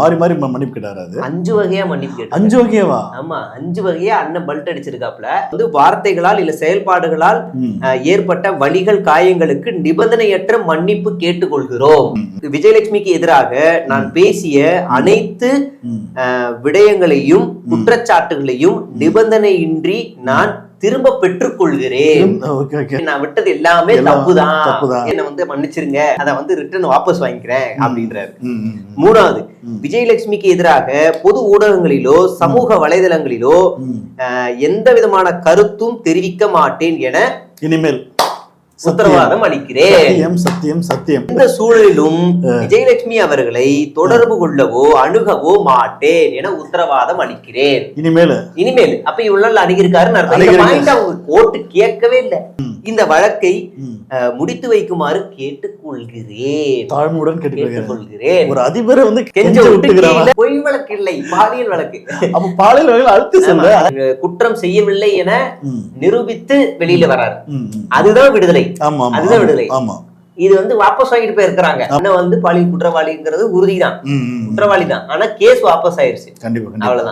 மாறி மாறி மன்னிப்பு கேட்டாரு. அது 5 வகையா மன்னிப்பு கேட்டாரு. 5 வகையாவா? ஆமா, 5 வகையா அண்ணன் பல்ட் அடிச்சிருக்காப்ல. வந்து வார்த்தைகளால் இல்ல செயல்பாடுகளால் ஏற்பட்ட வலிகள் காயங்களுக்கு நிபந்தனையற்ற மன்னிப்பு கேட்டுக்கொள்கிறோம். விஜயலட்சுமிக்கு எதிராக நான் பேசிய அனைத்து விடயங்களையும் குற்றச்சாட்டுகளையும் நிபந்தனையின்றி நான் திரும்ப பெற்றுக் கொள்கிறேன். நான் விட்டது எல்லாமே தப்புதான், என்ன வந்து மன்னிச்சிருங்க, அதை வந்து ரிட்டர்ன் வாபஸ் வாங்கிக்கிறேன் அப்படின்றாரு. 3வது, விஜயலட்சுமிக்கு எதிராக பொது ஊடகங்களிலோ சமூக வலைதளங்களிலோ எந்த விதமான கருத்தும் தெரிவிக்க மாட்டேன் என இனிமேல் உத்தரவாதம் அளிக்கிறேன். சத்தியம் சத்தியம். இந்த சூழலிலும் விஜயலட்சுமி அவர்களை தொடர்பு கொள்ளவோ அணுகவோ மாட்டேன் என உத்தரவாதம் அளிக்கிறேன். இனிமேல் அப்ப இவ்வளவு அணுகிருக்காரு. கோர்ட்டு கேட்கவே இல்லை. இந்த வழக்கை முடித்து வைக்குமாறு கேட்டுக்கொள்கிறேன். தாழ்மையுடன் கேட்டுக்கொள்கிறேன். ஒரு அதிபரை வந்து பொய் வழக்கு இல்லை, பாலியல் வழக்கு. அப்ப பாலியல் வழக்கு அழுத்தி சொல்ல குற்றம் செய்யவில்லை என நிரூபித்து வெளியில வராரு. அதுதான் விடுதலை. அதுதான் விடுதலை. இது வந்து வாபஸ் வாங்கிட்டு போயிருக்கிறாங்க. அண்ணன் வந்து பாலியல் குற்றவாளிங்கிறது உறுதிதான், குற்றவாளி தான். ஆனா கேஸ் வாபஸ் ஆயிருச்சு. கண்டிப்பா. அவ்வளவுதான்.